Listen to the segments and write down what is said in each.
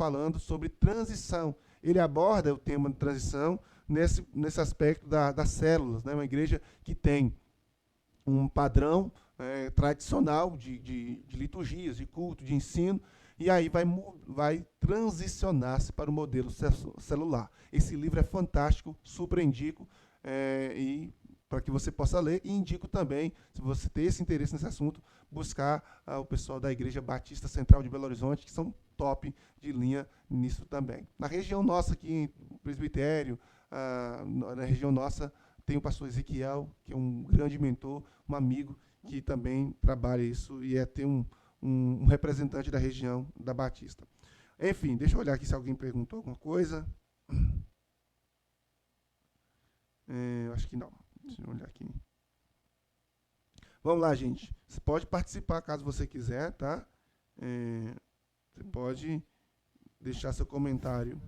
falando sobre transição. Ele aborda o tema de transição nesse aspecto das células, né? Uma igreja que tem um padrão tradicional de liturgias, de culto, de ensino, e aí vai transicionar-se para o modelo celular. Esse livro é fantástico, super indico, e para que você possa ler, e indico também, se você tem esse interesse nesse assunto, buscar o pessoal da Igreja Batista Central de Belo Horizonte, que são top de linha nisso também. Na região nossa aqui, no presbitério, na região nossa, tem o pastor Ezequiel, que é um grande mentor, um amigo, que também trabalha isso e tem um representante da região da Batista. Enfim, deixa eu olhar aqui se alguém perguntou alguma coisa. Acho que não. Deixa eu olhar aqui. Vamos lá, gente. Você pode participar caso você quiser, tá? Você pode deixar seu comentário.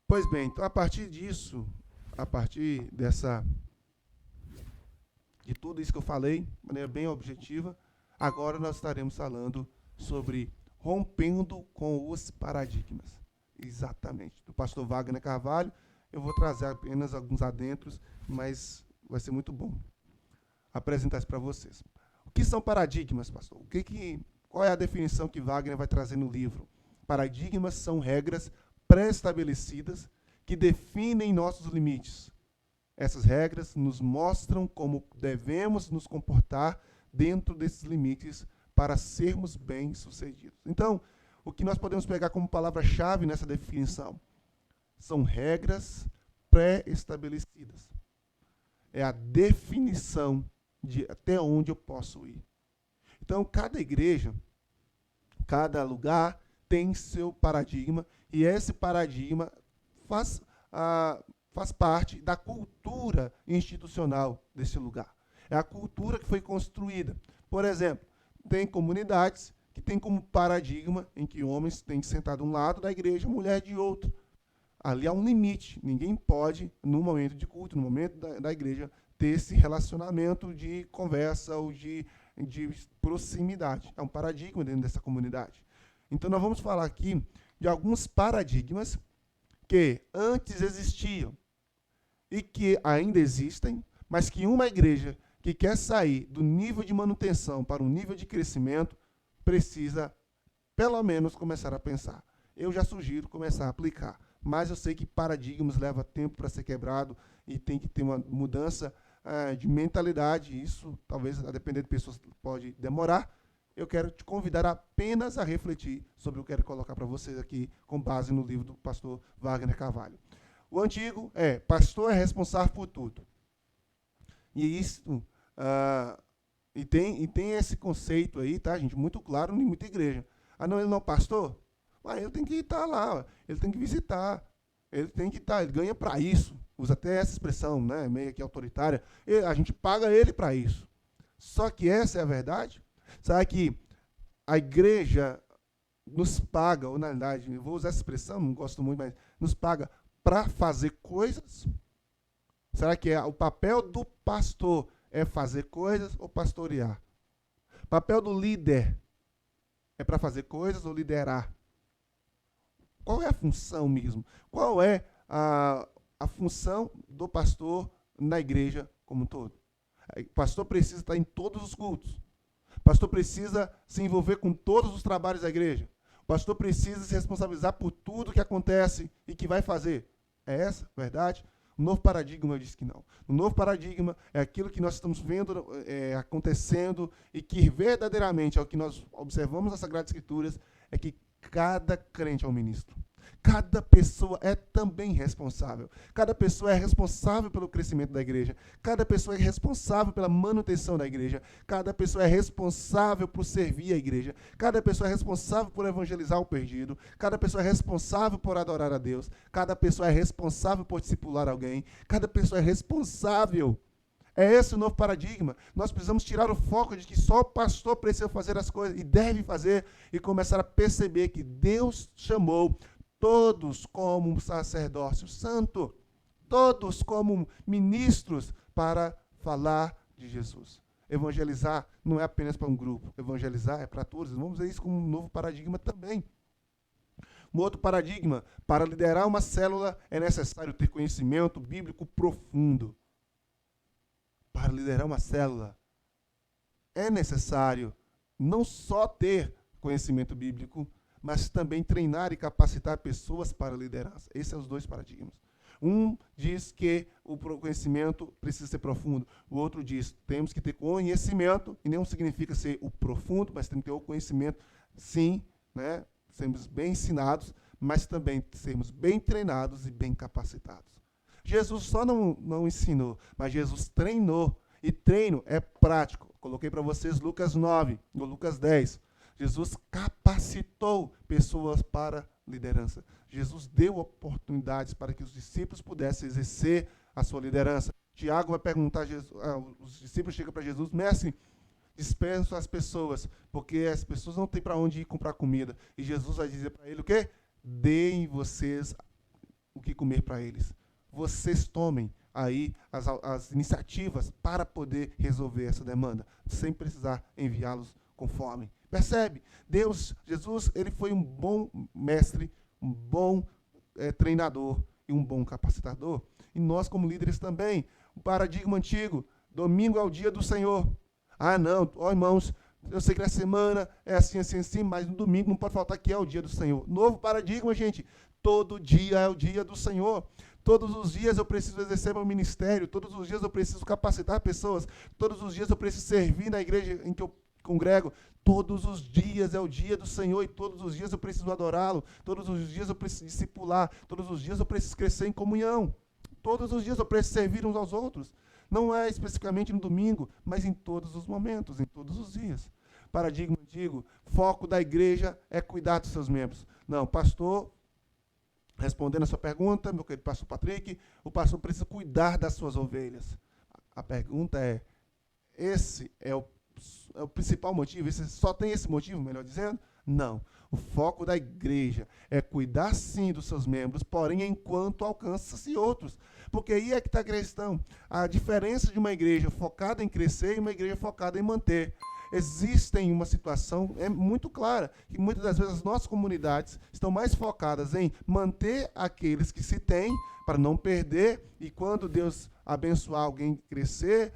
Pois bem, então a partir disso, a partir de tudo isso que eu falei, de maneira bem objetiva, agora nós estaremos falando sobre rompendo com os paradigmas. Exatamente. Do pastor Wagner Carvalho, eu vou trazer apenas alguns adentros, mas vai ser muito bom apresentar isso para vocês. O que são paradigmas, pastor? Qual é a definição que Wagner vai trazer no livro? Paradigmas são regras pré-estabelecidas que definem nossos limites. Essas regras nos mostram como devemos nos comportar dentro desses limites para sermos bem-sucedidos. Então, o que nós podemos pegar como palavra-chave nessa definição são regras pré-estabelecidas. É a definição de até onde eu posso ir. Então, cada igreja, cada lugar tem seu paradigma, e esse paradigma faz parte da cultura institucional desse lugar. É a cultura que foi construída. Por exemplo, tem comunidades que têm como paradigma em que homens têm que sentar de um lado da igreja, mulher de outro. Ali há um limite. Ninguém pode, no momento de culto, no momento da igreja, ter esse relacionamento de conversa ou de proximidade. É um paradigma dentro dessa comunidade. Então, nós vamos falar aqui de alguns paradigmas que antes existiam e que ainda existem, mas que uma igreja que quer sair do nível de manutenção para um nível de crescimento precisa, pelo menos, começar a pensar. Eu já sugiro começar a aplicar, mas eu sei que paradigmas levam tempo para ser quebrado e tem que ter uma mudança de mentalidade. Isso, talvez, a depender de pessoas, pode demorar. Eu quero te convidar apenas a refletir sobre o que eu quero colocar para vocês aqui, com base no livro do pastor Wagner Carvalho. O antigo pastor é responsável por tudo. E isso, e tem esse conceito aí, tá, gente, muito claro em muita igreja. Não, ele não é pastor? Ele tem que estar lá, ele tem que visitar, ele tem que estar, ele ganha para isso. Usa até essa expressão, né, meio que autoritária. A gente paga ele para isso. Só que essa é a verdade. Sabe que a igreja nos paga, ou na verdade, eu vou usar essa expressão, não gosto muito, mas nos paga para fazer coisas? Será que o papel do pastor é fazer coisas ou pastorear? O papel do líder é para fazer coisas ou liderar? Qual é a função mesmo? Qual é a função do pastor na igreja como um todo? O pastor precisa estar em todos os cultos. O pastor precisa se envolver com todos os trabalhos da igreja. O pastor precisa se responsabilizar por tudo que acontece e que vai fazer. É essa a verdade? O novo paradigma eu disse que não. O novo paradigma é aquilo que nós estamos vendo acontecendo e que verdadeiramente é o que nós observamos nas Sagradas Escrituras, é que cada crente é um ministro. Cada pessoa é também responsável. Cada pessoa é responsável pelo crescimento da igreja. Cada pessoa é responsável pela manutenção da igreja. Cada pessoa é responsável por servir a igreja. Cada pessoa é responsável por evangelizar o perdido. Cada pessoa é responsável por adorar a Deus. Cada pessoa é responsável por discipular alguém. Cada pessoa é responsável. É esse o novo paradigma. Nós precisamos tirar o foco de que só o pastor precisa fazer as coisas e deve fazer e começar a perceber que Deus chamou todos como um sacerdócio santo, todos como ministros para falar de Jesus. Evangelizar não é apenas para um grupo. Evangelizar é para todos. Vamos ver isso como um novo paradigma também. Um outro paradigma, para liderar uma célula é necessário ter conhecimento bíblico profundo. Para liderar uma célula é necessário não só ter conhecimento bíblico, mas também treinar e capacitar pessoas para a liderança. Esses são os dois paradigmas. Um diz que o conhecimento precisa ser profundo. O outro diz temos que ter conhecimento, e não significa ser o profundo, mas tem que ter o conhecimento, sim, né? Sermos bem ensinados, mas também sermos bem treinados e bem capacitados. Jesus só não ensinou, mas Jesus treinou. E treino é prático. Coloquei para vocês Lucas 9, ou Lucas 10. Jesus capacitou pessoas para liderança. Jesus deu oportunidades para que os discípulos pudessem exercer a sua liderança. Tiago vai perguntar a Jesus, os discípulos chegam para Jesus, mestre, dispensa as pessoas, porque as pessoas não têm para onde ir comprar comida. E Jesus vai dizer para ele o quê? Deem vocês o que comer para eles. Vocês tomem aí as iniciativas para poder resolver essa demanda, sem precisar enviá-los com fome. Percebe? Jesus, ele foi um bom mestre, um bom treinador e um bom capacitador. E nós, como líderes também, o paradigma antigo, domingo é o dia do Senhor. Ah, não, irmãos, eu sei que na semana é assim, assim, assim, mas no domingo não pode faltar que é o dia do Senhor. Novo paradigma, gente, todo dia é o dia do Senhor. Todos os dias eu preciso exercer meu ministério, todos os dias eu preciso capacitar pessoas, todos os dias eu preciso servir na igreja em que eu congrego, todos os dias é o dia do Senhor e todos os dias eu preciso adorá-lo, todos os dias eu preciso discipular, todos os dias eu preciso crescer em comunhão, todos os dias eu preciso servir uns aos outros. Não é especificamente no domingo, mas em todos os momentos, em todos os dias. Paradigma antigo, foco da igreja é cuidar dos seus membros. Não, pastor, respondendo a sua pergunta, meu querido pastor Patrick, o pastor precisa cuidar das suas ovelhas. A pergunta é, esse é o principal motivo? Só tem esse motivo, melhor dizendo? Não. O foco da igreja é cuidar sim dos seus membros, porém enquanto alcança-se outros. Porque aí é que está a questão. A diferença de uma igreja focada em crescer e uma igreja focada em manter. Existem uma situação muito clara, que muitas das vezes as nossas comunidades estão mais focadas em manter aqueles que se têm, para não perder, e quando Deus abençoar alguém crescer,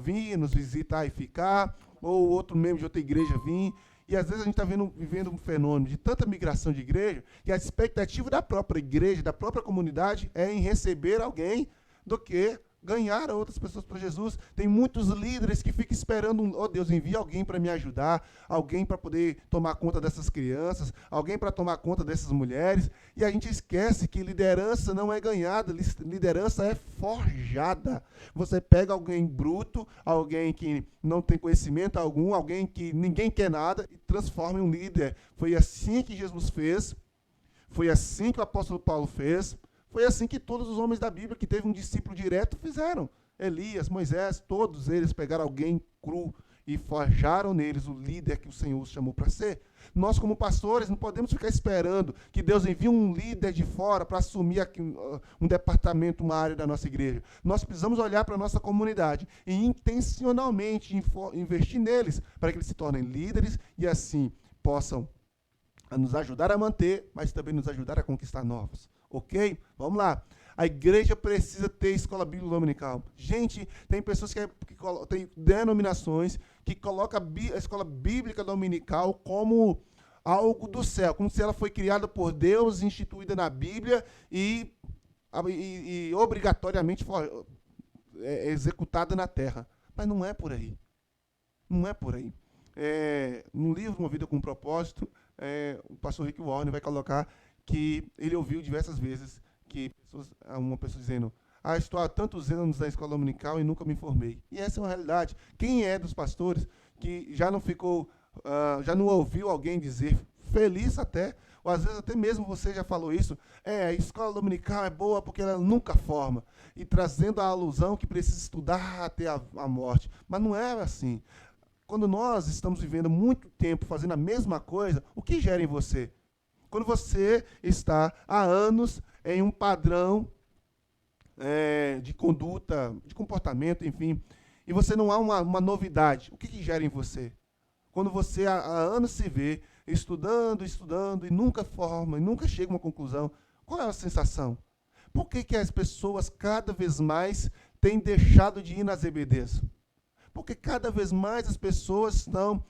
vir nos visitar e ficar, ou outro membro de outra igreja vir. E às vezes a gente está vivendo um fenômeno de tanta migração de igreja, que a expectativa da própria igreja, da própria comunidade, é em receber alguém do que ganhar outras pessoas para Jesus. Tem muitos líderes que ficam esperando, Deus, envia alguém para me ajudar, alguém para poder tomar conta dessas crianças, alguém para tomar conta dessas mulheres, e a gente esquece que liderança não é ganhada, liderança é forjada. Você pega alguém bruto, alguém que não tem conhecimento algum, alguém que ninguém quer nada, e transforma em um líder. Foi assim que Jesus fez, foi assim que o apóstolo Paulo fez, foi assim que todos os homens da Bíblia que teve um discípulo direto fizeram. Elias, Moisés, todos eles pegaram alguém cru e forjaram neles o líder que o Senhor os chamou para ser. Nós, como pastores, não podemos ficar esperando que Deus envie um líder de fora para assumir aqui um departamento, uma área da nossa igreja. Nós precisamos olhar para a nossa comunidade e intencionalmente investir neles para que eles se tornem líderes e assim possam nos ajudar a manter, mas também nos ajudar a conquistar novos. Ok? Vamos lá. A igreja precisa ter escola bíblica dominical. Gente, tem pessoas tem denominações que colocam a escola bíblica dominical como algo do céu, como se ela foi criada por Deus, instituída na Bíblia e obrigatoriamente executada na terra. Mas não é por aí. Não é por aí. No livro Uma Vida com um Propósito, o pastor Rick Warren vai colocar que ele ouviu diversas vezes que uma pessoa dizendo, estou há tantos anos na escola dominical e nunca me formei. E essa é uma realidade. Quem é dos pastores que já não ouviu alguém dizer, feliz até, ou às vezes até mesmo você já falou isso, a escola dominical é boa porque ela nunca forma, e trazendo a alusão que precisa estudar até a morte. Mas não é assim. Quando nós estamos vivendo muito tempo fazendo a mesma coisa, o que gera em você? Quando você está há anos em um padrão de conduta, de comportamento, enfim, e você não há uma novidade, o que gera em você? Quando você há anos se vê estudando e nunca forma, e nunca chega a uma conclusão, qual é a sensação? Por que as pessoas cada vez mais têm deixado de ir nas EBDs? Porque cada vez mais as pessoas estão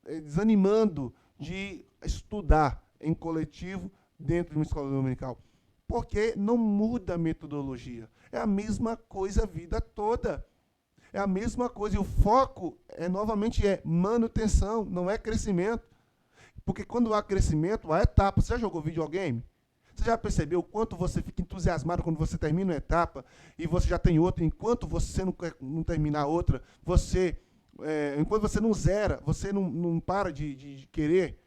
desanimando de estudar em coletivo dentro de uma escola dominical. Porque não muda a metodologia. É a mesma coisa a vida toda. É a mesma coisa. E o foco, novamente, é manutenção, não é crescimento. Porque quando há crescimento, há etapa. Você já jogou videogame? Você já percebeu o quanto você fica entusiasmado quando você termina uma etapa e você já tem outra, enquanto você não terminar outra, enquanto você não zera, você não para de querer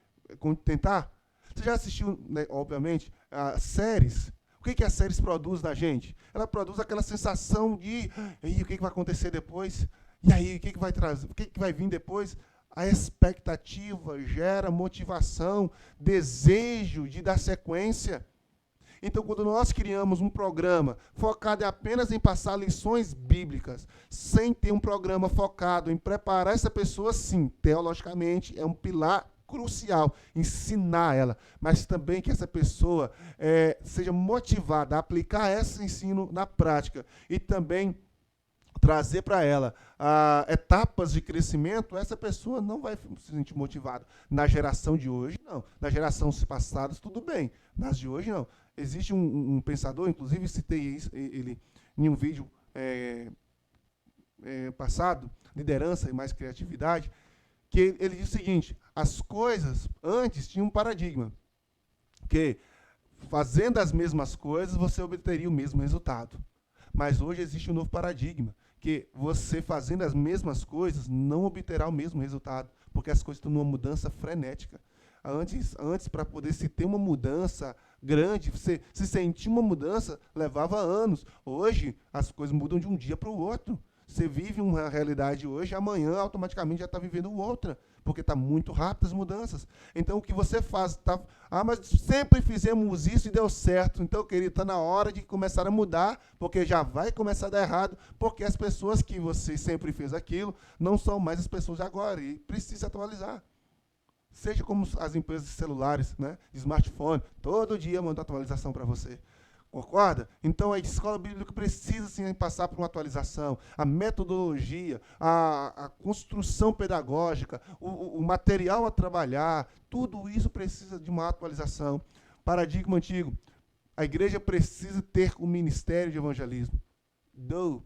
tentar? Você já assistiu, né, obviamente, séries? O que as séries produzem na gente? Ela produz aquela sensação de o que vai acontecer depois? E aí, o que vai trazer? O que vai vir depois? A expectativa gera motivação, desejo de dar sequência. Então, quando nós criamos um programa focado apenas em passar lições bíblicas, sem ter um programa focado em preparar essa pessoa, sim, teologicamente, é um pilar crucial, ensinar ela, mas também que essa pessoa seja motivada a aplicar esse ensino na prática e também trazer para ela etapas de crescimento. Essa pessoa não vai se sentir motivada. Na geração de hoje, não. Nas gerações passadas, tudo bem. Nas de hoje, não. Existe um pensador, inclusive citei ele em um vídeo passado, Liderança e Mais Criatividade, que ele diz o seguinte: as coisas antes tinham um paradigma, que fazendo as mesmas coisas você obteria o mesmo resultado. Mas hoje existe um novo paradigma, que você fazendo as mesmas coisas não obterá o mesmo resultado, porque as coisas estão numa mudança frenética. Antes para poder se ter uma mudança grande, você se sentir uma mudança, levava anos. Hoje, as coisas mudam de um dia para o outro. Você vive uma realidade hoje, amanhã automaticamente já está vivendo outra, porque está muito rápido as mudanças. Então, o que você faz? Mas sempre fizemos isso e deu certo. Então, querido, está na hora de começar a mudar, porque já vai começar a dar errado, porque as pessoas que você sempre fez aquilo não são mais as pessoas de agora, e precisa atualizar. Seja como as empresas de celulares, né, de smartphone, todo dia manda atualização para você. Concorda? Então, a escola bíblica precisa, sim, passar por uma atualização. A metodologia, a construção pedagógica, o material a trabalhar, tudo isso precisa de uma atualização. Paradigma antigo. A igreja precisa ter um ministério de evangelismo. Não.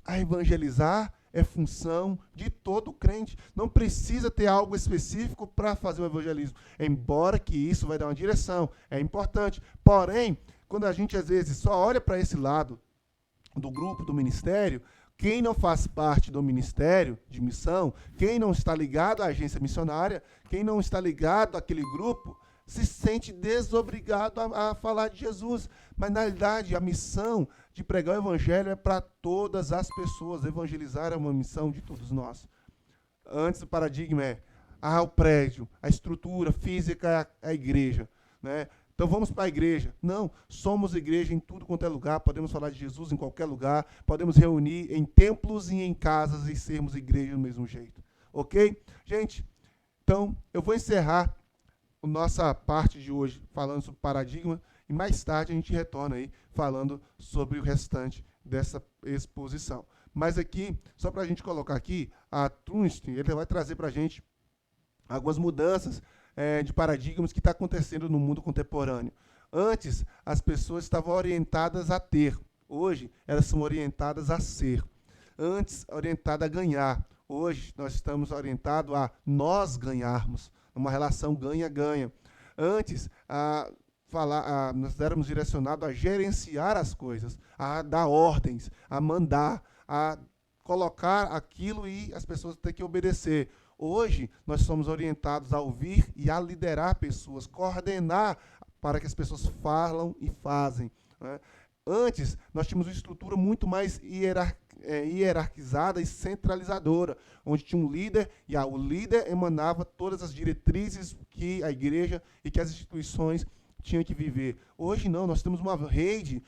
A evangelizar é função de todo crente. Não precisa ter algo específico para fazer o evangelismo. Embora que isso vai dar uma direção, é importante. Porém, quando a gente às vezes só olha para esse lado do grupo, do ministério, quem não faz parte do ministério de missão, quem não está ligado à agência missionária, quem não está ligado àquele grupo, se sente desobrigado a falar de Jesus. Mas, na realidade, a missão de pregar o evangelho é para todas as pessoas. Evangelizar é uma missão de todos nós. Antes, o paradigma é o prédio, a estrutura física é a igreja, né? Então, vamos para a igreja. Não, somos igreja em tudo quanto é lugar, podemos falar de Jesus em qualquer lugar, podemos reunir em templos e em casas e sermos igreja do mesmo jeito. Ok? Gente, então, eu vou encerrar a nossa parte de hoje falando sobre paradigma, e mais tarde a gente retorna aí falando sobre o restante dessa exposição. Mas aqui, só para a gente colocar aqui, a Trunstein, ele vai trazer para a gente algumas mudanças de paradigmas que está acontecendo no mundo contemporâneo. Antes, as pessoas estavam orientadas a ter. Hoje, elas são orientadas a ser. Antes, orientada a ganhar. Hoje, nós estamos orientados a nós ganharmos. Uma relação ganha-ganha. Antes, nós éramos direcionados a gerenciar as coisas, a dar ordens, a mandar, a colocar aquilo e as pessoas têm que obedecer. Hoje, nós somos orientados a ouvir e a liderar pessoas, coordenar para que as pessoas falam e fazem, né? Antes, nós tínhamos uma estrutura muito mais hierarquizada e centralizadora, onde tinha um líder, e o líder emanava todas as diretrizes que a igreja e que as instituições tinha que viver. Hoje não, nós temos uma rede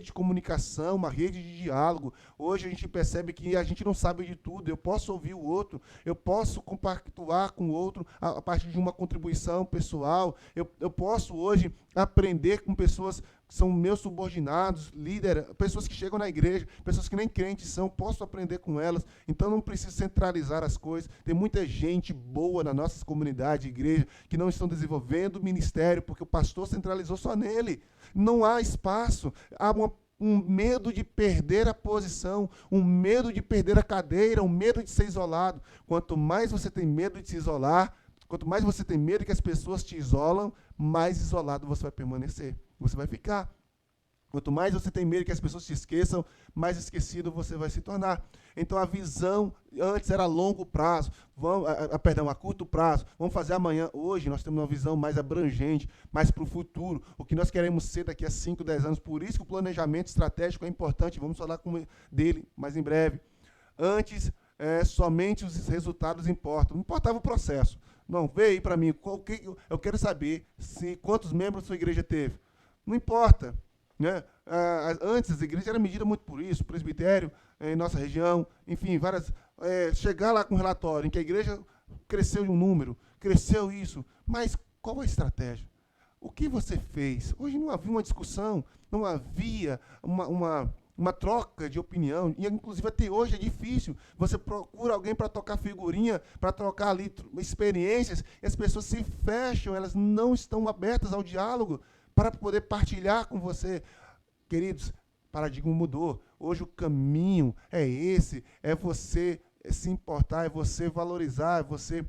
de comunicação, uma rede de diálogo. Hoje a gente percebe que a gente não sabe de tudo. Eu posso ouvir o outro, eu posso compactuar com o outro a partir de uma contribuição pessoal. Eu posso hoje aprender com pessoas que são meus subordinados, líderes, pessoas que chegam na igreja, pessoas que nem crentes são, posso aprender com elas. Então não preciso centralizar as coisas. Tem muita gente boa na nossa comunidade, igreja, que não estão desenvolvendo o ministério porque o pastor centralizou só nele. Não há espaço. Há um medo de perder a posição, um medo de perder a cadeira, um medo de ser isolado. Quanto mais você tem medo de se isolar, quanto mais você tem medo que as pessoas te isolam, mais isolado você vai permanecer. Você vai ficar. Quanto mais você tem medo que as pessoas te esqueçam, mais esquecido você vai se tornar. Então a visão antes era a longo prazo, a curto prazo. Vamos fazer amanhã. Hoje nós temos uma visão mais abrangente, mais para o futuro. O que nós queremos ser daqui a 5, 10 anos. Por isso que o planejamento estratégico é importante. Vamos falar dele mais em breve. Antes, somente os resultados importam. Não importava o processo. Não, veio aí para mim. Eu quero saber quantos membros a sua igreja teve. Não importa. Né? Antes, as igrejas eram medidas muito por isso, presbitério, em nossa região, enfim, várias. Chegar lá com um relatório em que a igreja cresceu de um número, cresceu isso, mas qual a estratégia? O que você fez? Hoje não havia uma discussão, não havia uma troca de opinião, e inclusive até hoje é difícil. Você procura alguém para tocar figurinha, para trocar ali experiências, e as pessoas se fecham, elas não estão abertas ao diálogo para poder partilhar com você. Queridos, o paradigma mudou. Hoje o caminho é esse, é você se importar, é você valorizar, é você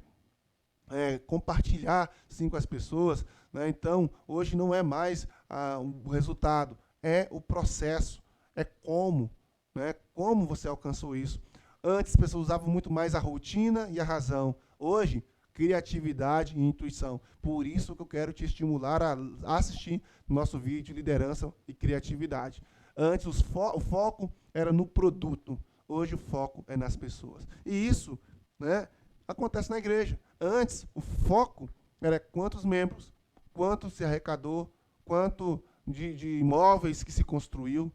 compartilhar, sim, com as pessoas. Né? Então, hoje não é mais o resultado, é o processo, é como, né? Como você alcançou isso. Antes, as pessoas usavam muito mais a rotina e a razão. Hoje, criatividade e intuição. Por isso que eu quero te estimular a assistir nosso vídeo Liderança e Criatividade. Antes, o foco era no produto. Hoje, o foco é nas pessoas. E isso, né, acontece na igreja. Antes, o foco era quantos membros, quanto se arrecadou, quanto de imóveis que se construiu.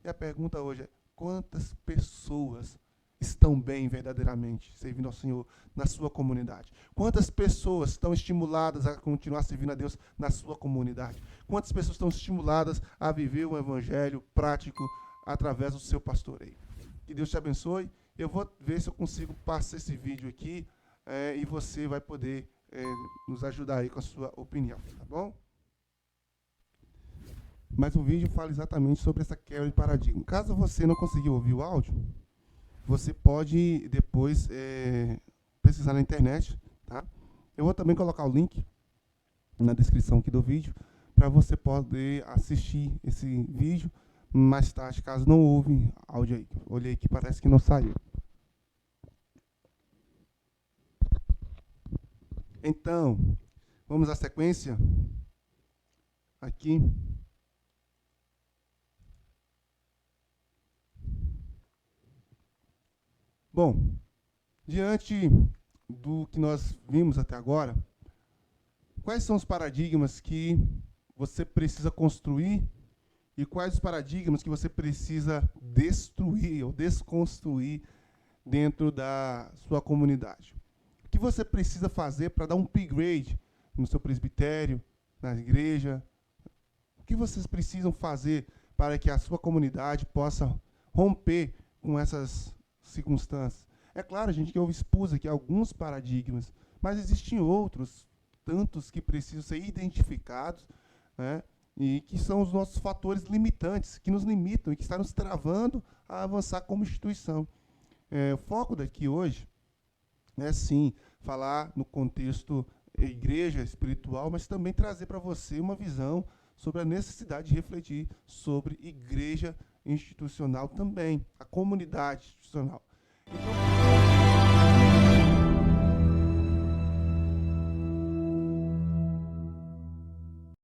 E a pergunta hoje é, quantas pessoas estão bem verdadeiramente servindo ao Senhor na sua comunidade? Quantas pessoas estão estimuladas a continuar servindo a Deus na sua comunidade? Quantas pessoas estão estimuladas a viver um evangelho prático através do seu pastoreio? Que Deus te abençoe. Eu vou ver se eu consigo passar esse vídeo aqui e você vai poder nos ajudar aí com a sua opinião, tá bom? Mas o vídeo fala exatamente sobre essa quebra de paradigma. Caso você não conseguiu ouvir o áudio, você pode depois pesquisar na internet, tá? Eu vou também colocar o link na descrição aqui do vídeo para você poder assistir esse vídeo mais tarde, caso não houve áudio aí. Olhei aqui, parece que não saiu. Então, vamos à sequência aqui. Bom, diante do que nós vimos até agora, quais são os paradigmas que você precisa construir e quais os paradigmas que você precisa destruir ou desconstruir dentro da sua comunidade? O que você precisa fazer para dar um upgrade no seu presbitério, na igreja? O que vocês precisam fazer para que a sua comunidade possa romper com essas circunstâncias? É claro, a gente ouve expus aqui alguns paradigmas, mas existem outros, tantos que precisam ser identificados, né, e que são os nossos fatores limitantes, que nos limitam e que estão nos travando a avançar como instituição. O foco daqui hoje é, sim, falar no contexto igreja espiritual, mas também trazer para você uma visão sobre a necessidade de refletir sobre igreja institucional também, a comunidade institucional. Então,